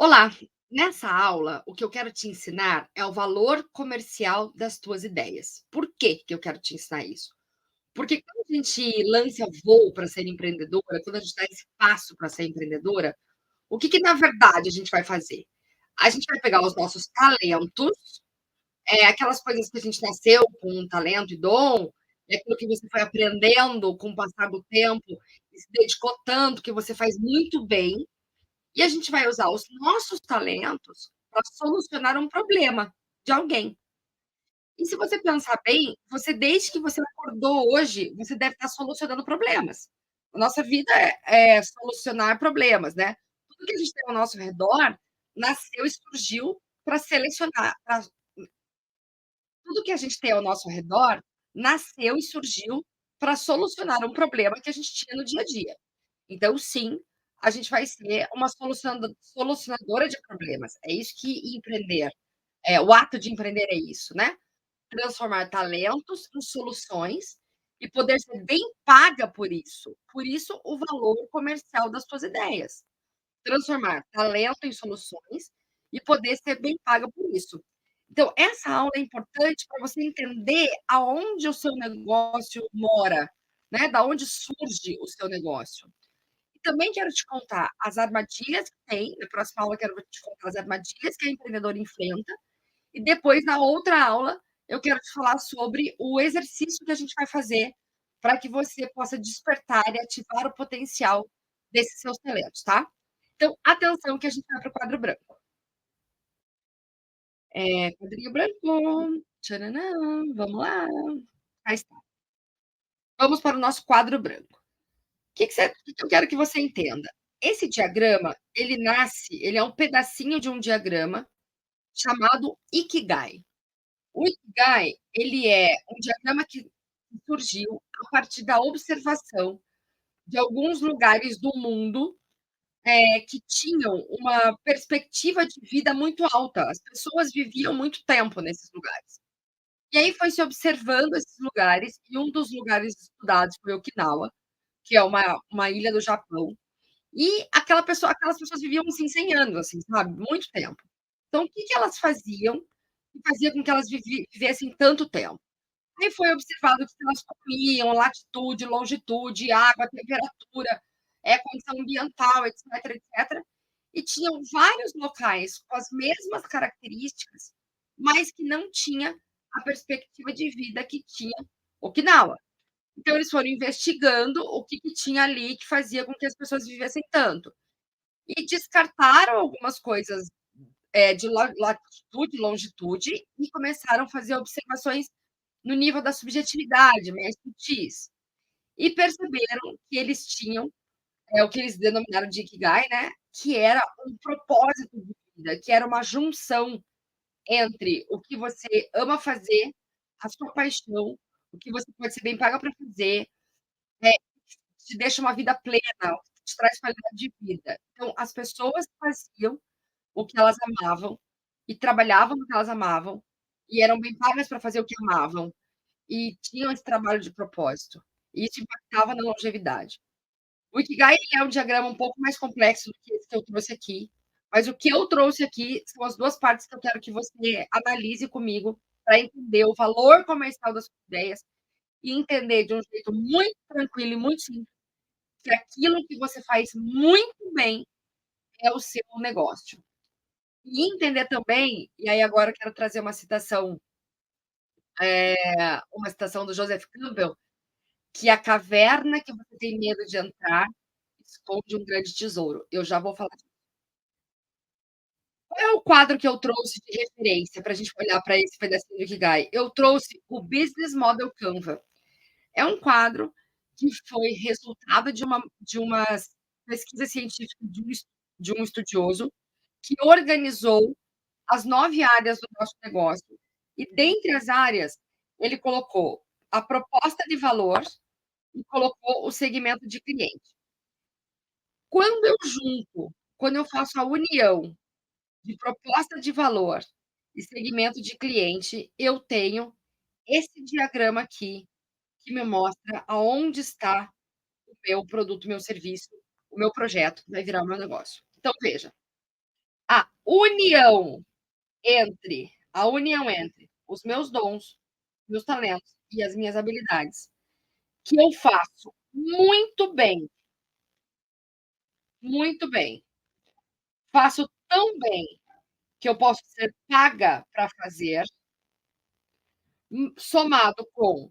Olá, nessa aula, o que eu quero te ensinar é o valor comercial das tuas ideias. Por que que eu quero te ensinar isso? Porque quando a gente lança voo para ser empreendedora, quando a gente dá esse passo para ser empreendedora, o que que na verdade a gente vai fazer? A gente vai pegar os nossos talentos, aquelas coisas que a gente nasceu com um talento e dom, é aquilo que você foi aprendendo com o passar do tempo e se dedicou tanto que você faz muito bem, e a gente vai usar os nossos talentos para solucionar um problema de alguém. E se você pensar bem, você desde que você acordou hoje, você deve estar solucionando problemas. A nossa vida é solucionar problemas, né. Tudo que a gente tem ao nosso redor nasceu e surgiu para selecionar pra tudo que a gente tem ao nosso redor nasceu e surgiu para solucionar um problema que a gente tinha no dia a dia. Então, sim, a gente vai ser uma solucionadora de problemas. É isso que empreender o ato de empreender é isso, né. Transformar talentos em soluções e poder ser bem paga por isso. Por isso, o valor comercial das suas ideias. Transformar talento em soluções e poder ser bem paga por isso. Então, essa aula é importante para você entender aonde o seu negócio mora, né, da onde surge o seu negócio. E também quero te contar as armadilhas que tem, na próxima aula eu quero te contar as armadilhas que a empreendedora enfrenta, e depois na outra aula eu quero te falar sobre o exercício que a gente vai fazer para que você possa despertar e ativar o potencial desses seus talentos, tá? Então, atenção que a gente vai para o quadro branco. Quadrinho branco, tchananã, vamos lá. Aí está. Vamos para o nosso quadro branco. O que eu quero que você entenda? Esse diagrama, ele é um pedacinho de um diagrama chamado Ikigai. O Ikigai, ele é um diagrama que surgiu a partir da observação de alguns lugares do mundo, que tinham uma perspectiva de vida muito alta, as pessoas viviam muito tempo nesses lugares. E aí foi se observando esses lugares, e um dos lugares estudados foi Okinawa, que é uma ilha do Japão, e aquelas pessoas viviam, assim, 100 anos, assim, sabe, muito tempo. Então o que que elas faziam, que fazia com que elas vivessem tanto tempo? Aí foi observado que elas comiam, latitude, longitude, água, temperatura, condição ambiental, etc, etc. E tinham vários locais com as mesmas características, mas que não tinha a perspectiva de vida que tinha Okinawa. Então eles foram investigando o que que tinha ali que fazia com que as pessoas vivessem tanto. E descartaram algumas coisas, de latitude, longitude, e começaram a fazer observações no nível da subjetividade, mais sutis. E perceberam que eles tinham, o que eles denominaram de Ikigai, né, que era um propósito de vida, que era uma junção entre o que você ama fazer, a sua paixão, o que você pode ser bem paga para fazer, te deixa uma vida plena, te traz qualidade de vida. Então, as pessoas faziam o que elas amavam e trabalhavam no que elas amavam, e eram bem pagas para fazer o que amavam. E tinham esse trabalho de propósito, e isso impactava na longevidade. O Ikigai, ele é um diagrama um pouco mais complexo do que esse que eu trouxe aqui, mas o que eu trouxe aqui são as 2 partes que eu quero que você analise comigo, para entender o valor comercial das suas ideias e entender de um jeito muito tranquilo e muito simples, que aquilo que você faz muito bem é o seu negócio. E entender também, e aí agora eu quero trazer uma citação do Joseph Campbell, que a caverna que você tem medo de entrar esconde um grande tesouro. Eu já vou falar disso. Qual é o quadro que eu trouxe de referência para a gente olhar para esse pedacinho do Ikigai? Eu trouxe o Business Model Canva. É um quadro que foi resultado de uma pesquisa científica de um estudioso que organizou as 9 áreas do nosso negócio, e dentre as áreas, ele colocou a proposta de valor e colocou o segmento de cliente. Quando eu faço a união de proposta de valor e segmento de cliente, eu tenho esse diagrama aqui, que me mostra aonde está o meu produto, o meu serviço, o meu projeto, que vai virar o meu negócio. Então veja, A união entre os meus dons, meus talentos e as minhas habilidades, que eu faço muito bem, faço tão bem que eu posso ser paga para fazer, somado com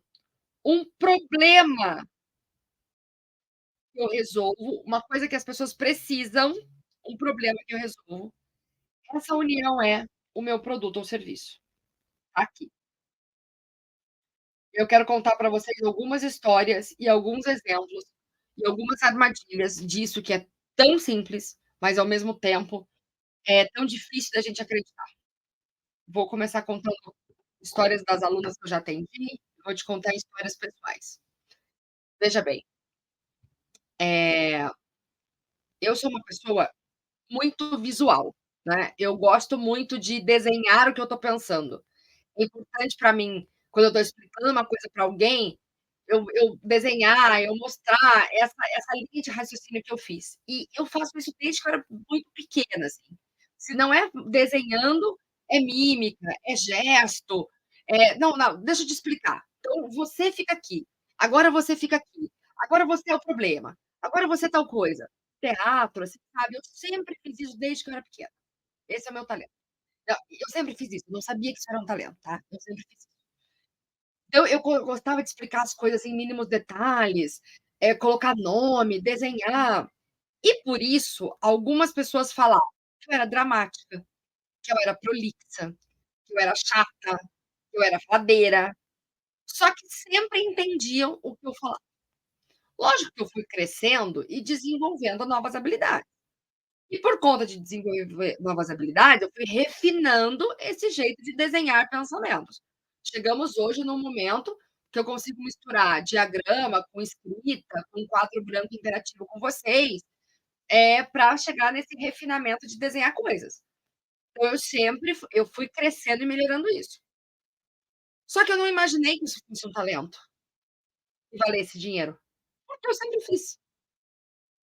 um problema que eu resolvo, uma coisa que as pessoas precisam, um problema que eu resolvo. Essa união é o meu produto ou serviço. Aqui. Eu quero contar para vocês algumas histórias e alguns exemplos e algumas armadilhas disso que é tão simples, mas ao mesmo tempo é tão difícil da gente acreditar. Vou começar contando histórias das alunas que eu já atendi, vou te contar histórias pessoais. Veja bem, eu sou uma pessoa muito visual, né, eu gosto muito de desenhar o que eu estou pensando. É importante para mim, quando eu estou explicando uma coisa para alguém, eu desenhar, eu mostrar essa linha de raciocínio que eu fiz. E eu faço isso desde que eu era muito pequena, assim. Se não é desenhando, é mímica, é gesto, não, não, deixa eu te explicar. Então você fica aqui, agora você fica aqui, agora você é o problema, agora você é tal coisa. Teatro, assim, sabe, eu sempre fiz isso desde que eu era pequena. Esse é o meu talento. Não, eu sempre fiz isso, não sabia que isso era um talento, tá, eu sempre fiz. Então eu gostava de explicar as coisas em mínimos detalhes, colocar nome, desenhar. E por isso, algumas pessoas falavam que eu era dramática, que eu era prolixa, que eu era chata, que eu era faladeira, só que sempre entendiam o que eu falava. Lógico que eu fui crescendo e desenvolvendo novas habilidades. E por conta de desenvolver novas habilidades, eu fui refinando esse jeito de desenhar pensamentos. Chegamos hoje num momento que eu consigo misturar diagrama com escrita, com quadro branco interativo com vocês, para chegar nesse refinamento de desenhar coisas. Então eu fui crescendo e melhorando isso. Só que eu não imaginei que isso fosse um talento, que valesse dinheiro, porque eu sempre fiz.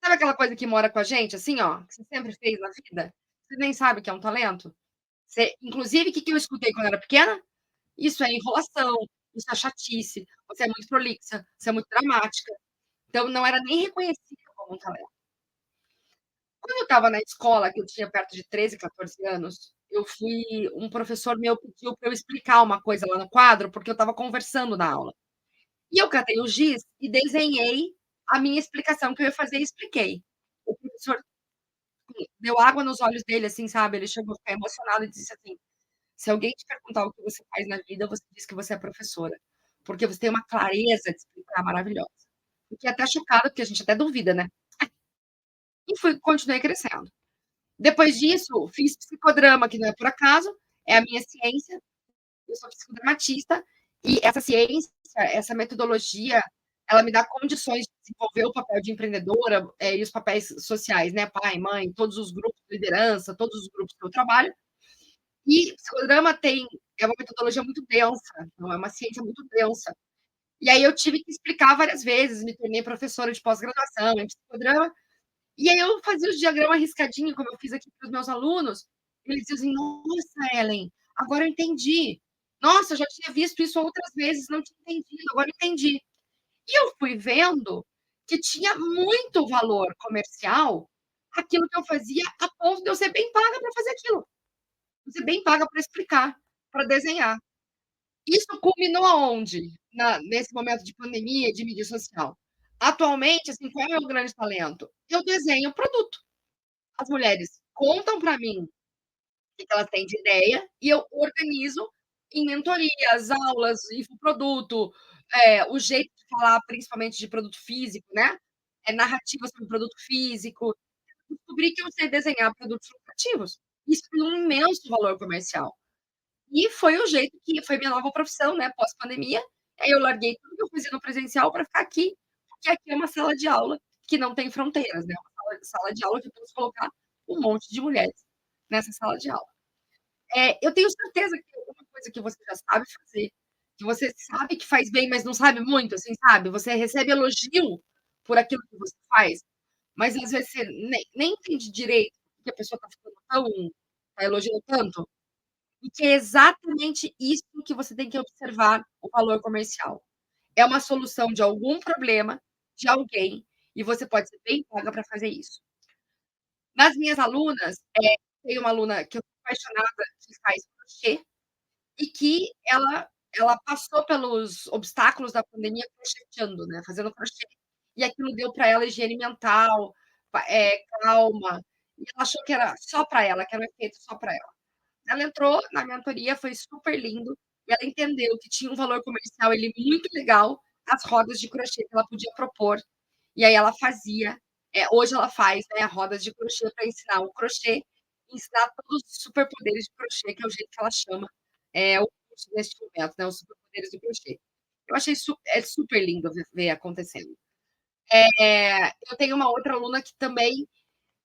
Sabe aquela coisa que mora com a gente, assim, ó, que você sempre fez na vida? Você nem sabe que é um talento? Você inclusive, o que que eu escutei quando era pequena? Isso é enrolação, isso é chatice, você é muito prolixa, você é muito dramática. Então não era nem reconhecido como um talento. Quando eu estava na escola, que eu tinha perto de 13, 14 anos, eu fui um professor meu pediu para eu explicar uma coisa lá no quadro, porque eu estava conversando na aula. E eu catei o giz e desenhei a minha explicação que eu ia fazer e expliquei. O professor deu água nos olhos dele, assim, sabe, ele chegou a ficar emocionado e disse assim: "Se alguém te perguntar o que você faz na vida, você diz que você é professora, porque você tem uma clareza de explicar maravilhosa". Fiquei até chocada, porque a gente até duvida, né. E continuei crescendo. Depois disso, fiz psicodrama, que não é por acaso, é a minha ciência, eu sou psicodramatista, e essa ciência, essa metodologia, ela me dá condições de desenvolver o papel de empreendedora, e os papéis sociais, né, pai, mãe, todos os grupos de liderança, todos os grupos que eu trabalho. E psicodrama é uma metodologia muito densa, então é uma ciência muito densa. E aí eu tive que explicar várias vezes, me tornei professora de pós-graduação em psicodrama, e aí eu fazia os diagramas riscadinho, como eu fiz aqui para os meus alunos, e eles diziam assim: "Nossa, Ellen, agora eu entendi. Nossa, eu já tinha visto isso outras vezes, não tinha entendido, agora eu entendi". E eu fui vendo que tinha muito valor comercial aquilo que eu fazia, a ponto de eu ser bem paga para fazer aquilo. Ser bem paga para explicar, para desenhar. Isso culminou aonde? Nesse momento de pandemia, de mídia social. Atualmente, assim, qual é o meu grande talento? Eu desenho produto. As mulheres contam para mim o que que elas têm de ideia e eu organizo em mentorias, aulas, infoproduto, o jeito de falar, principalmente de produto físico, né, narrativa sobre produto físico. Descobri que eu sei desenhar produtos lucrativos. Isso tem um imenso valor comercial. E foi o jeito que foi minha nova profissão, né, pós-pandemia. Aí eu larguei tudo que eu fazia no presencial para ficar aqui, porque aqui é uma sala de aula que não tem fronteiras, né, uma sala de aula que eu posso colocar um monte de mulheres nessa sala de aula. Eu tenho certeza que alguma coisa que você já sabe fazer, que você sabe que faz bem, mas não sabe muito, assim, sabe, você recebe elogio por aquilo que você faz, mas às vezes você nem entende direito porque a pessoa está ficando tão tá elogiando tanto? E que é exatamente isso que você tem que observar o valor comercial. É uma solução de algum problema de alguém e você pode ser bem paga para fazer isso. Nas minhas alunas, tem uma aluna que eu sou apaixonada que faz crochê e que ela passou pelos obstáculos da pandemia crocheteando, né, fazendo crochê. E aquilo deu para ela higiene mental, calma, e ela achou que era só para ela, que era um efeito só para ela. Ela entrou na mentoria, foi super lindo, e ela entendeu que tinha um valor comercial ali muito legal, as rodas de crochê que ela podia propor, e aí ela fazia, hoje ela faz, né, rodas de crochê para ensinar o crochê, e ensinar todos os superpoderes de crochê, que é o jeito que ela chama, o curso neste momento, né, os superpoderes do crochê. Eu achei super lindo ver acontecendo. Eu tenho uma outra aluna que também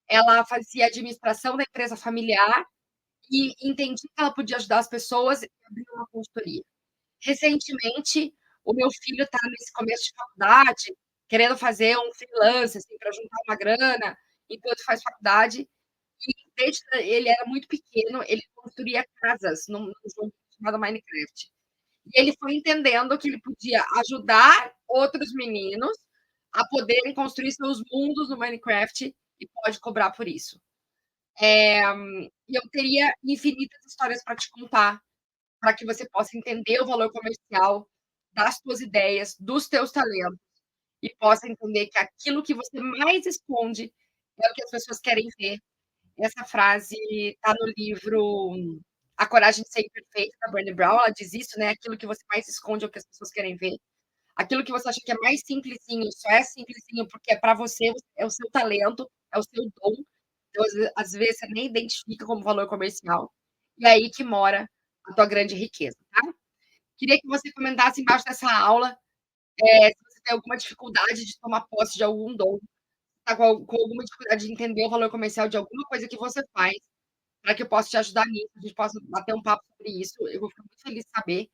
ela fazia administração da empresa familiar e entendi que ela podia ajudar as pessoas e abriu uma consultoria. Recentemente, o meu filho está nesse começo de faculdade, querendo fazer um freelance, assim, para juntar uma grana enquanto faz faculdade, e desde que ele era muito pequeno, ele construía casas num jogo chamado Minecraft. E ele foi entendendo que ele podia ajudar outros meninos a poderem construir seus mundos no Minecraft e pode cobrar por isso. E eu teria infinitas histórias para te contar, para que você possa entender o valor comercial das tuas ideias, dos teus talentos e possa entender que aquilo que você mais esconde é o que as pessoas querem ver. Essa frase está no livro A Coragem de Ser Imperfeito, da Brené Brown, ela diz isso, né, aquilo que você mais esconde é o que as pessoas querem ver. Aquilo que você acha que é mais simplesinho, só é simplesinho porque é para você, é o seu talento, é o seu dom. Então, às vezes, você nem identifica como valor comercial. E é aí que mora a tua grande riqueza, tá? Queria que você comentasse embaixo dessa aula, se você tem alguma dificuldade de tomar posse de algum dom, tá com alguma dificuldade de entender o valor comercial de alguma coisa que você faz, para que eu possa te ajudar nisso, a gente possa bater um papo sobre isso. Eu vou ficar muito feliz de saber,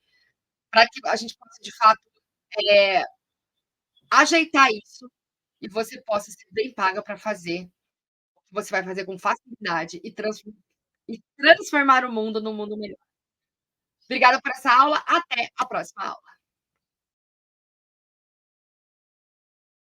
para que a gente possa, de fato, eh, ajeitar isso e você possa ser bem paga para fazer o que você vai fazer com facilidade e transformar o mundo num mundo melhor. Obrigada por essa aula, até a próxima aula.